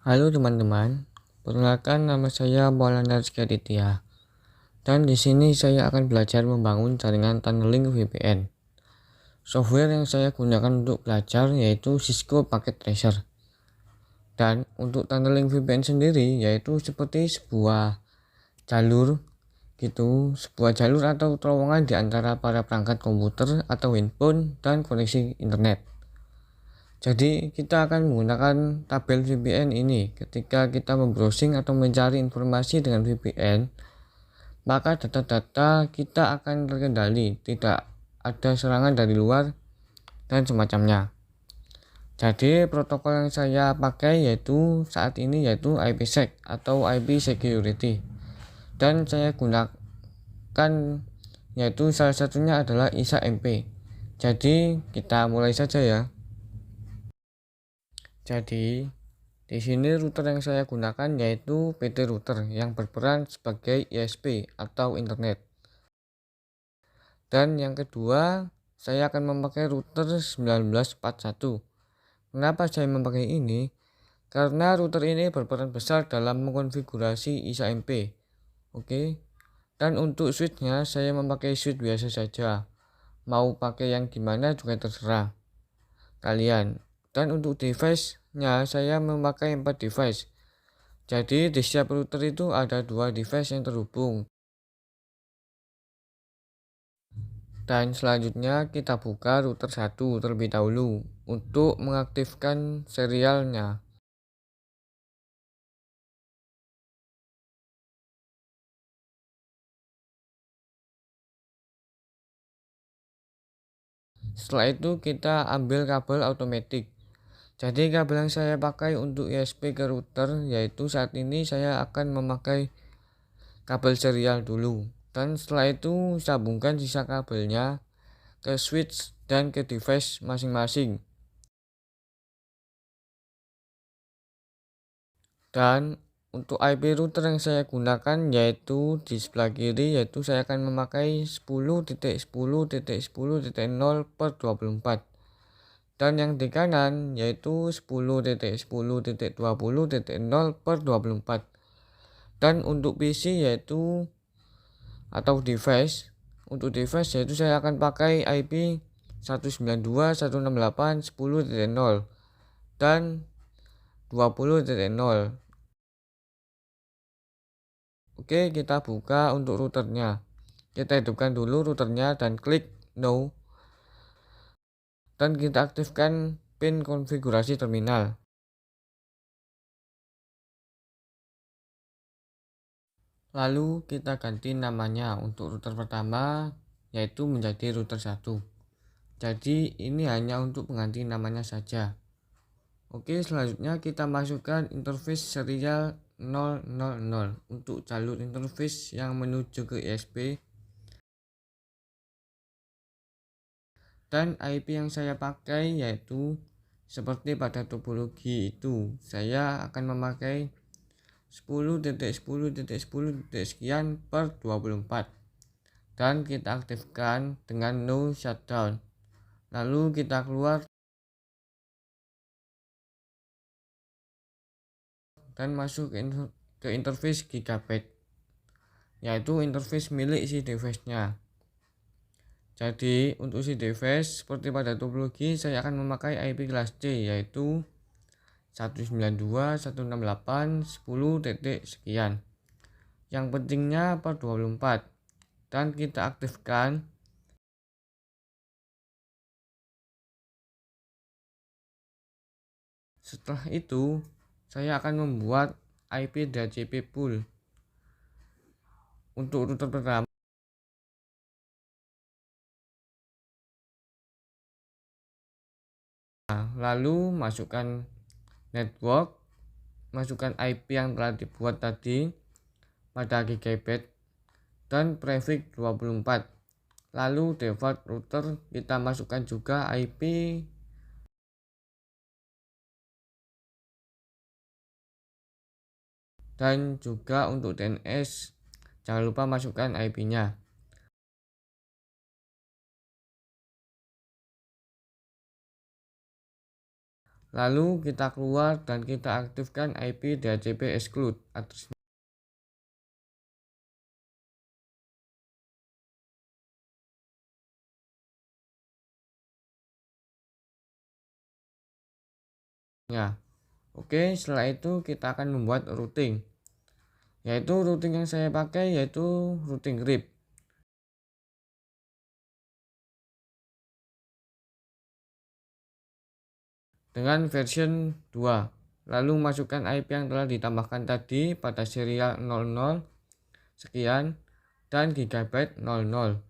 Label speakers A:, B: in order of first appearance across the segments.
A: Halo teman-teman, perkenalkan nama saya Maulana Rizky Aditya. Dan di sini saya akan belajar membangun jaringan tunneling VPN. Software yang saya gunakan untuk belajar yaitu Cisco Packet Tracer. Dan untuk tunneling VPN sendiri yaitu seperti sebuah jalur sebuah jalur atau terowongan di antara para perangkat komputer atau handphone dan koneksi internet. Jadi kita akan menggunakan tabel VPN ini ketika kita membrowsing atau mencari informasi dengan VPN, maka data-data kita akan terkendali, tidak ada serangan dari luar dan semacamnya. Jadi protokol yang saya pakai yaitu saat ini yaitu IPsec atau IP Security, dan saya gunakan yaitu salah satunya adalah ISA-MP. Jadi kita mulai saja ya. Jadi di sini router yang saya gunakan yaitu PT Router yang berperan sebagai ISP atau internet. Dan yang kedua, saya akan memakai router 1941. Kenapa saya memakai ini? Karena router ini berperan besar dalam mengkonfigurasi ISA-MP. Oke. Dan untuk switchnya saya memakai switch biasa saja. Mau pakai yang gimana juga terserah kalian. Dan untuk device-nya saya memakai 4 device. Jadi di setiap router itu ada 2 device yang terhubung. Dan selanjutnya kita buka router 1 terlebih dahulu untuk mengaktifkan serialnya. Setelah itu kita ambil kabel automatic. Jadi kabel yang saya pakai untuk ISP ke router yaitu saat ini saya akan memakai kabel serial dulu. Dan setelah itu sambungkan sisa kabelnya ke switch dan ke device masing-masing. Dan untuk IP router yang saya gunakan yaitu di sebelah kiri, yaitu saya akan memakai 10.10.10.0/24. Dan yang di kanan yaitu 10.10.20.0/24. Dan untuk PC yaitu atau device, untuk device yaitu saya akan pakai IP 192.168.10.0 dan 20.0. Oke, kita buka untuk routernya. Kita hidupkan dulu routernya dan klik no. Dan kita aktifkan pin konfigurasi terminal. Lalu kita ganti namanya untuk router pertama yaitu menjadi router 1. Jadi ini hanya untuk mengganti namanya saja. Oke, selanjutnya kita masukkan interface serial 000 untuk jalur interface yang menuju ke ISP. Dan IP yang saya pakai yaitu seperti pada topologi itu, saya akan memakai 10.10.10.sekian/24 dan kita aktifkan dengan no shutdown. Lalu kita keluar dan masuk ke interface Gigabyte, yaitu interface milik si device-nya. Jadi untuk si device seperti pada topologi saya akan memakai IP kelas C yaitu 192.168.10. sekian. Yang pentingnya per 24 dan kita aktifkan. Setelah itu saya akan membuat IP DHCP pool untuk router pertama. Lalu masukkan network, masukkan IP yang telah dibuat tadi pada Gigabyte dan prefix 24. Lalu default router kita masukkan juga IP dan juga untuk DNS jangan lupa masukkan IP-nya. Lalu kita keluar dan kita aktifkan IP DHCP exclude address. Ya, oke, setelah itu kita akan membuat routing. Yaitu routing yang saya pakai yaitu routing RIP. Dengan version 2. Lalu masukkan IP yang telah ditambahkan tadi pada serial 00 sekian dan gigabyte 00.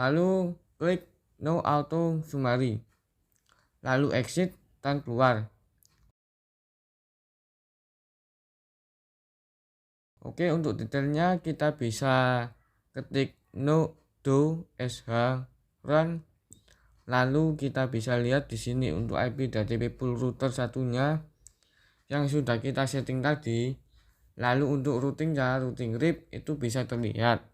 A: Lalu klik no auto summary. Lalu exit dan keluar. Oke, untuk detailnya kita bisa ketik no do sh run. Lalu kita bisa lihat di sini untuk IP DHCP pool router satunya yang sudah kita setting tadi. Lalu untuk routingnya, routing RIP itu bisa terlihat.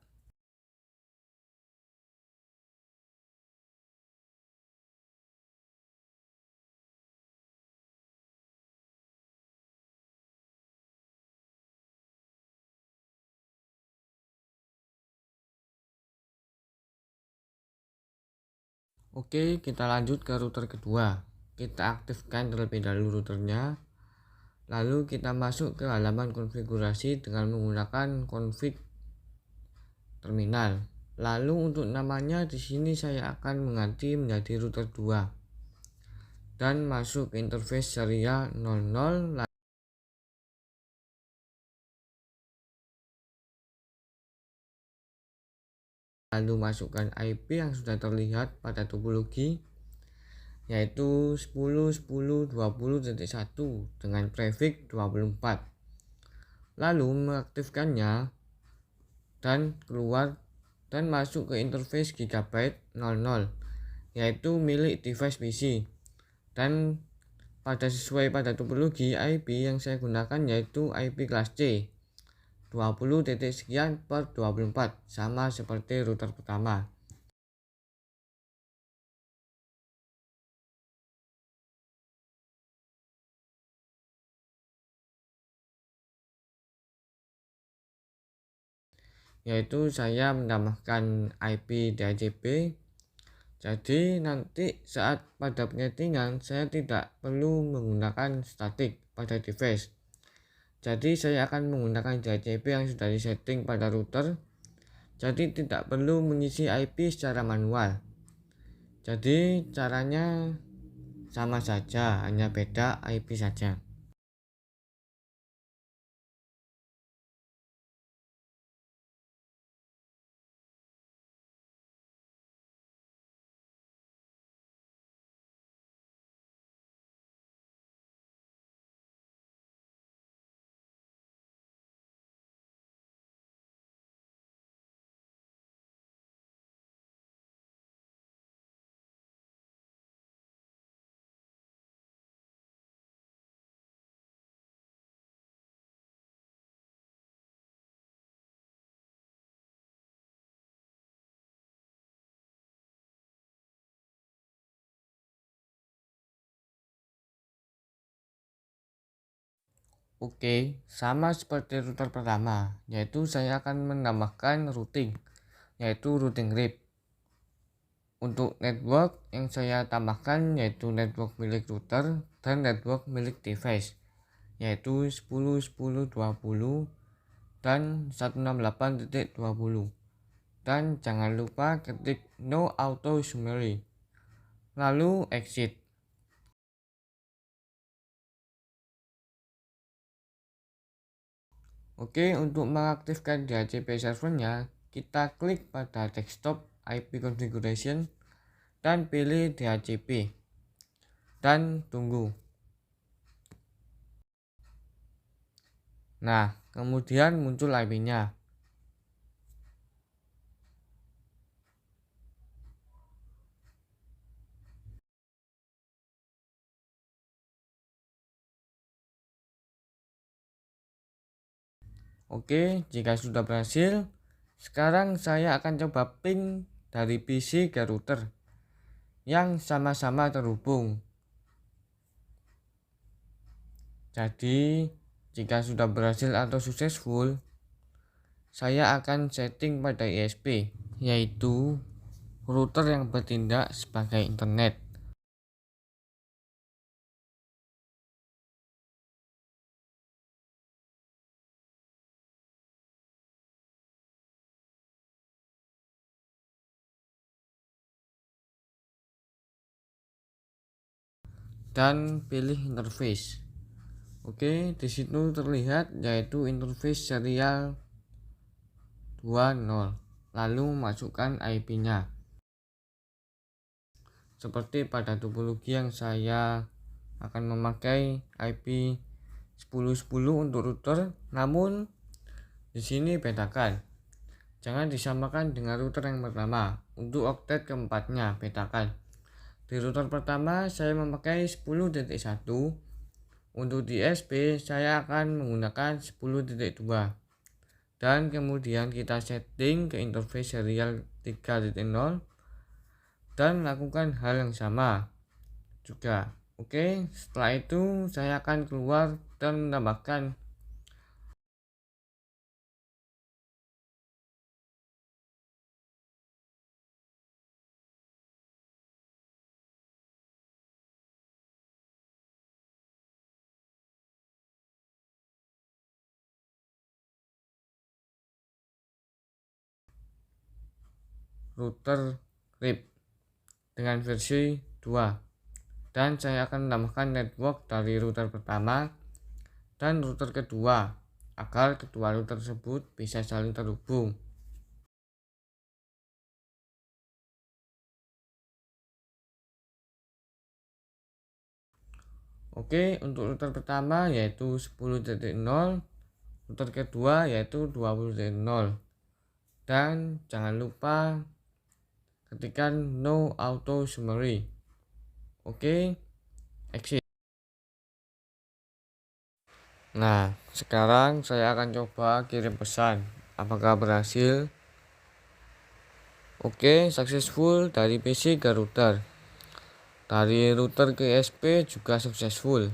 A: Oke, kita lanjut ke router kedua. Kita aktifkan terlebih dahulu routernya. Lalu kita masuk ke halaman konfigurasi dengan menggunakan config terminal. Lalu untuk namanya di sini saya akan mengganti menjadi router 2 dan masuk ke interface serial 00. Lalu masukkan IP yang sudah terlihat pada topologi yaitu 10.10.20.1 dengan prefix 24. Lalu mengaktifkannya dan keluar dan masuk ke interface gigabyte 00 yaitu milik device PC, dan pada sesuai pada topologi IP yang saya gunakan yaitu IP kelas C 20 titik sekian per 24 sama seperti router pertama. Yaitu saya menambahkan IP DHCP. Jadi nanti saat pada penyetingan saya tidak perlu menggunakan static pada device. Jadi saya akan menggunakan DHCP yang sudah disetting pada router. Jadi tidak perlu mengisi IP secara manual. Jadi caranya sama saja, hanya beda IP saja. Oke, sama seperti router pertama, yaitu saya akan menambahkan routing, yaitu routing RIP. Untuk network yang saya tambahkan yaitu network milik router dan network milik device, yaitu 10.10.20 dan 168.20. Dan jangan lupa ketik no auto summary. Lalu exit. Oke, untuk mengaktifkan DHCP servernya, kita klik pada desktop IP configuration dan pilih DHCP dan tunggu. Nah, kemudian muncul IP-nya. Oke, jika sudah berhasil, Sekarang saya akan coba ping dari PC ke router yang sama-sama terhubung. Jadi, jika sudah berhasil atau successful, saya akan setting pada ISP, yaitu router yang bertindak sebagai internet. Dan pilih interface. Oke, di situ terlihat yaitu interface serial 20. Lalu masukkan IP-nya. Seperti pada topologi yang saya akan memakai IP 1010 untuk router, namun di sini bedakan. Jangan disamakan dengan router yang pertama. Untuk oktet keempatnya bedakan. Di router pertama saya memakai 10.1. Untuk di ISP saya akan menggunakan 10.2. Dan kemudian kita setting ke interface serial 3.0 dan lakukan hal yang sama juga. Oke, setelah itu saya akan keluar dan menambahkan router RIP dengan versi 2, dan saya akan menambahkan network dari router pertama dan router kedua agar kedua router tersebut bisa saling terhubung. Oke, untuk router pertama yaitu 10.0, router kedua yaitu 20.0, dan jangan lupa ketikkan no auto summary. Oke, exit. Nah, sekarang saya akan coba kirim pesan. Apakah berhasil? Oke, successful dari PC ke router. Dari router ke ISP juga successful.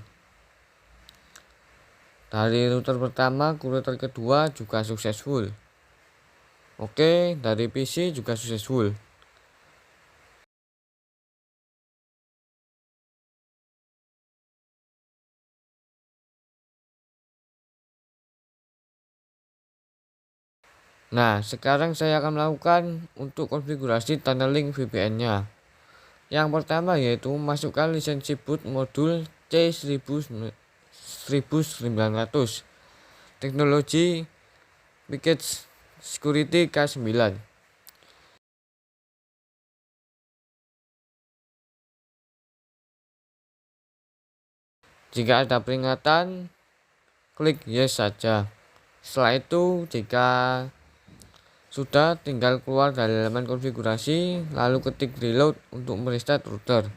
A: Dari router pertama ke router kedua juga successful. Oke, dari PC juga successful. Nah, sekarang saya akan melakukan untuk konfigurasi tunneling VPN-nya. Yang pertama yaitu masukkan lisensi boot modul C1900 teknologi Package Security K9. Jika ada peringatan, klik yes saja. Setelah itu, jika sudah, tinggal keluar dari halaman konfigurasi, lalu ketik reload untuk merestart router,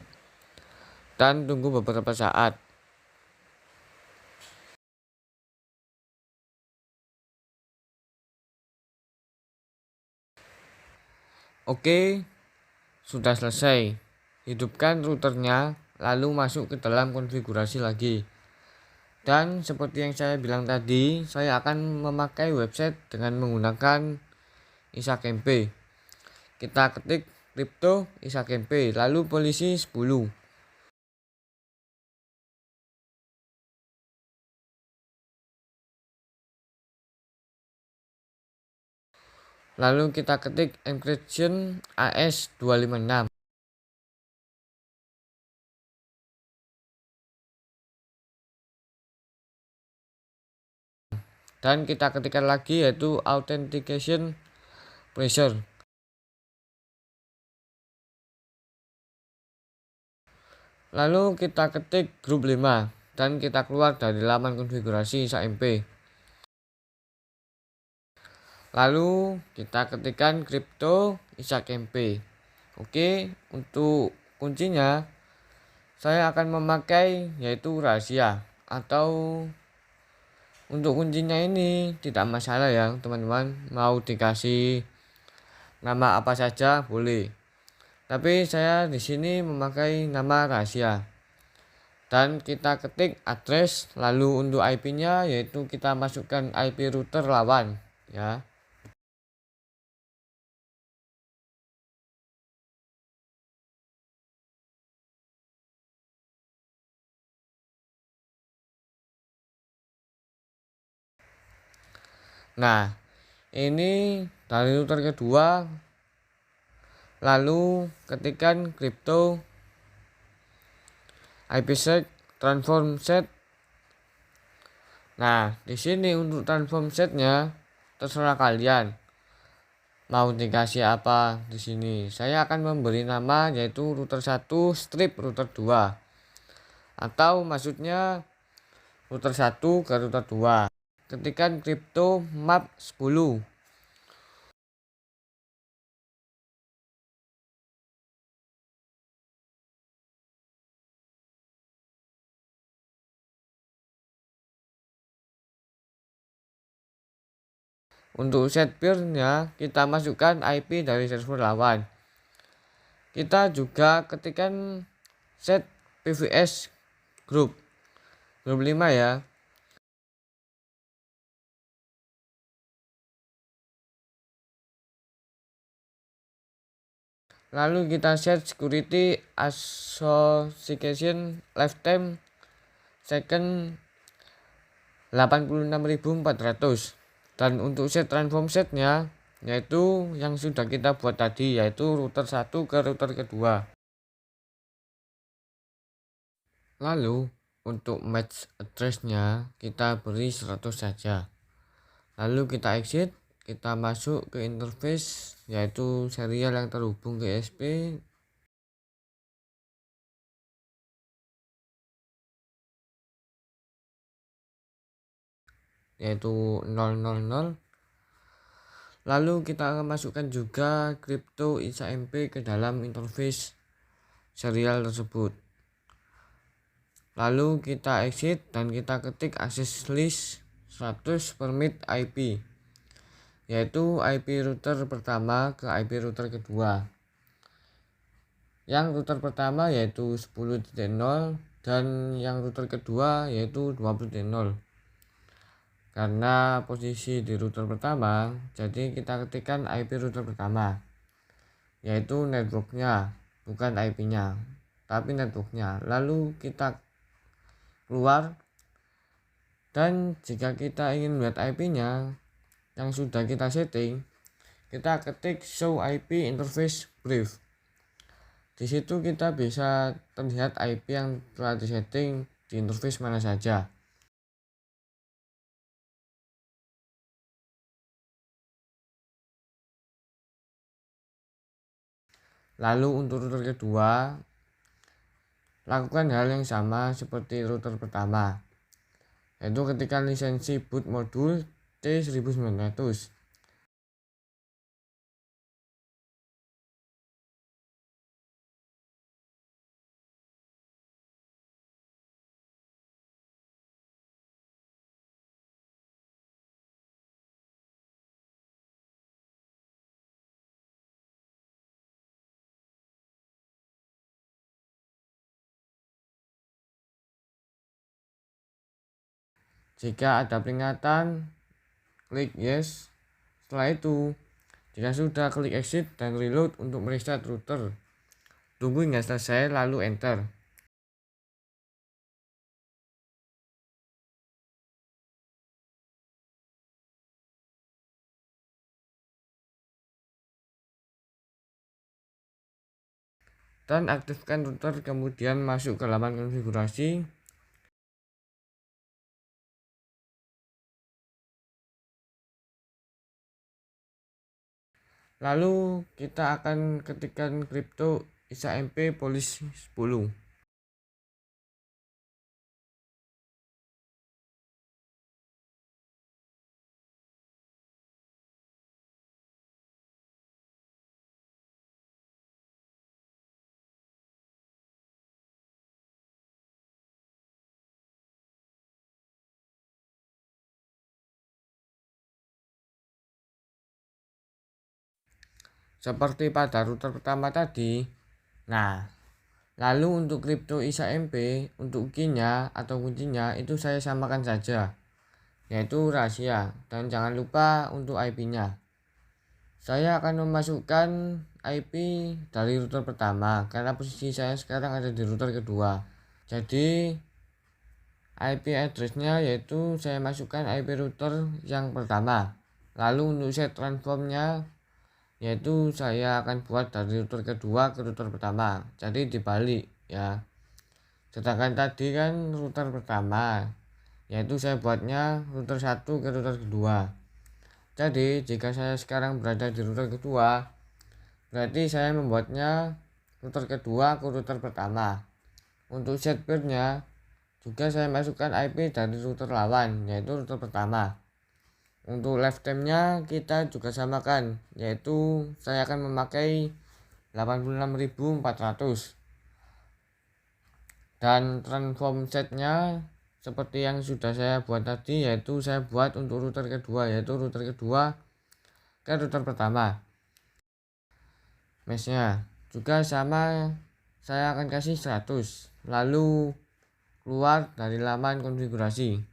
A: dan tunggu beberapa saat. Oke, sudah selesai. Hidupkan routernya, lalu masuk ke dalam konfigurasi lagi. Dan seperti yang saya bilang tadi, saya akan memakai website dengan menggunakan ISAKMP. Kita ketik crypto ISAKMP, lalu polisi 10. Lalu kita ketik encryption AS256. Dan kita ketikkan lagi yaitu authentication pressure. Lalu kita ketik grup 5 dan kita keluar dari laman konfigurasi ISAKMP. Lalu kita ketikkan crypto ISAKMP. Oke, untuk kuncinya saya akan memakai yaitu rahasia atau Untuk kuncinya ini tidak masalah ya teman-teman, mau dikasih nama apa saja boleh. Tapi saya di sini memakai nama rahasia. Dan kita ketik address, lalu untuk IP-nya yaitu kita masukkan IP router lawan ya. Nah, ini dari router kedua, lalu ketikkan crypto IPsec transform set. Nah, di sini untuk transform setnya terserah kalian mau dikasih apa di sini. Saya akan memberi nama yaitu router 1 strip router 2, atau maksudnya router 1 ke router 2. Ketikkan crypto map 10. Untuk set peer-nya kita masukkan IP dari server lawan. Kita juga ketikkan set PVS group 5 ya. Lalu kita set security association lifetime second 86.400. Dan untuk set transform setnya yaitu yang sudah kita buat tadi, yaitu router 1 ke router kedua. Lalu untuk match addressnya kita beri 100 saja. Lalu kita exit, kita masuk ke interface yaitu serial yang terhubung ke ISP, yaitu 000. Lalu kita akan masukkan juga crypto ISA-MP ke dalam interface serial tersebut. Lalu kita exit dan kita ketik access list 100 permit IP, yaitu IP router pertama ke IP router kedua. Yang router pertama yaitu 10.0 dan yang router kedua yaitu 20.0. Karena posisi di router pertama, jadi kita ketikkan IP router pertama, yaitu networknya, bukan IP-nya, tapi networknya. Lalu kita keluar, dan jika kita ingin melihat IP-nya yang sudah kita setting, kita ketik show IP interface brief. Di situ kita bisa terlihat IP yang telah disetting di interface mana saja. Lalu untuk router kedua, lakukan hal yang sama seperti router pertama, yaitu ketika lisensi boot modul T1900. Jika ada peringatan, klik yes. Setelah itu, jika sudah, klik exit dan reload untuk merestart router. Tunggu hingga selesai lalu enter. Dan aktifkan router, kemudian masuk ke halaman konfigurasi. Lalu kita akan ketikkan crypto ISA-MP police 10. seperti pada router pertama tadi. Nah, lalu untuk crypto ISA-MP, untuk key-nya atau kuncinya itu saya samakan saja, yaitu rahasia, dan jangan lupa untuk IP-nya. Saya akan memasukkan IP dari router pertama karena posisi saya sekarang ada di router kedua. Jadi IP address-nya yaitu saya masukkan IP router yang pertama. Lalu untuk set transformnya yaitu saya akan buat dari router kedua ke router pertama, jadi dibalik ya. Sedangkan tadi kan router pertama, yaitu saya buatnya router 1 ke router kedua. Jadi jika saya sekarang berada di router kedua, berarti saya membuatnya router kedua ke router pertama. Untuk set peer-nya juga saya masukkan IP dari router lawan, yaitu router pertama. Untuk lifetime-nya kita juga samakan, yaitu saya akan memakai 86.400. Dan transform setnya seperti yang sudah saya buat tadi, yaitu saya buat untuk router kedua, yaitu router kedua ke router pertama. Mesh-nya juga sama, saya akan kasih 100, lalu keluar dari laman konfigurasi.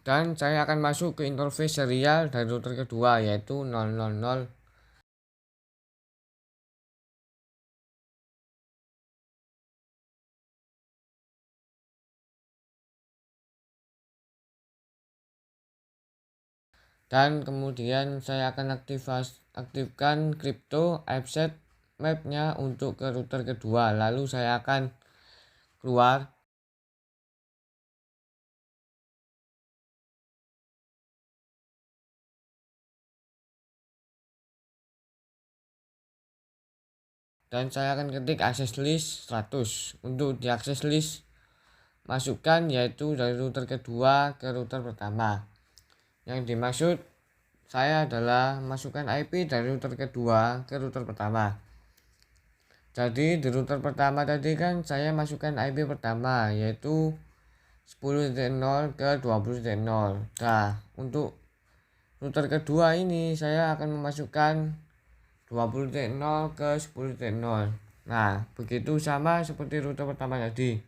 A: Dan saya akan masuk ke interface serial dari router kedua, yaitu 000. Dan kemudian saya akan aktifkan crypto offset map-nya untuk ke router kedua. Lalu saya akan keluar. Dan saya akan ketik access list 100. Untuk di access list masukkan yaitu dari router kedua ke router pertama. Yang dimaksud saya adalah masukkan IP dari router kedua ke router pertama. Jadi di router pertama tadi kan saya masukkan IP pertama, yaitu 10.0 ke 20.0. Nah, untuk router kedua ini saya akan memasukkan 20.0 ke 10.0. Nah, begitu sama seperti router pertama tadi.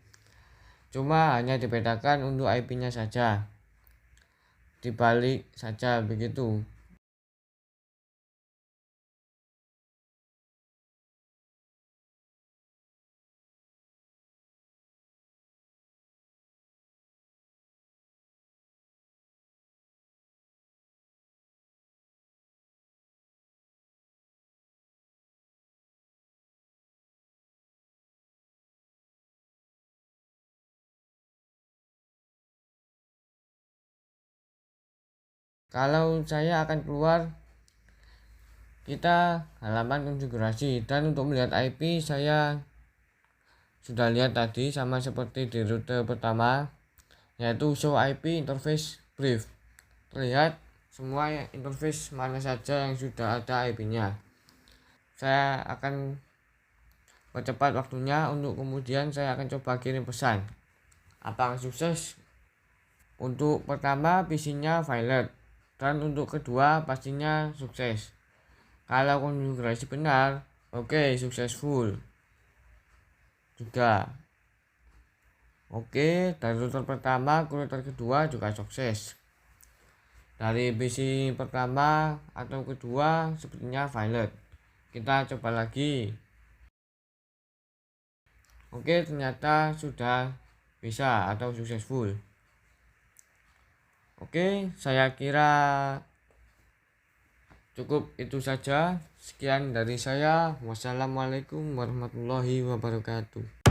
A: Cuma hanya dibedakan untuk IP-nya saja. Dibalik saja begitu. Kalau saya akan keluar, kita halaman konfigurasi, dan untuk melihat IP saya sudah lihat tadi sama seperti di router pertama, yaitu show IP interface brief. Terlihat semua interface mana saja yang sudah ada IP-nya. Saya akan percepat waktunya untuk kemudian saya akan coba kirim pesan. Apakah sukses? Untuk pertama PC-nya violet, dan untuk kedua pastinya sukses. Kalau konfigurasi benar, oke, successful juga. Oke, dari router pertama ke router kedua juga sukses. Dari PC pertama atau kedua sepertinya violet. Kita coba lagi. Oke, ternyata sudah bisa atau successful. Oke, saya kira cukup itu saja. Sekian dari saya. Wassalamualaikum warahmatullahi wabarakatuh.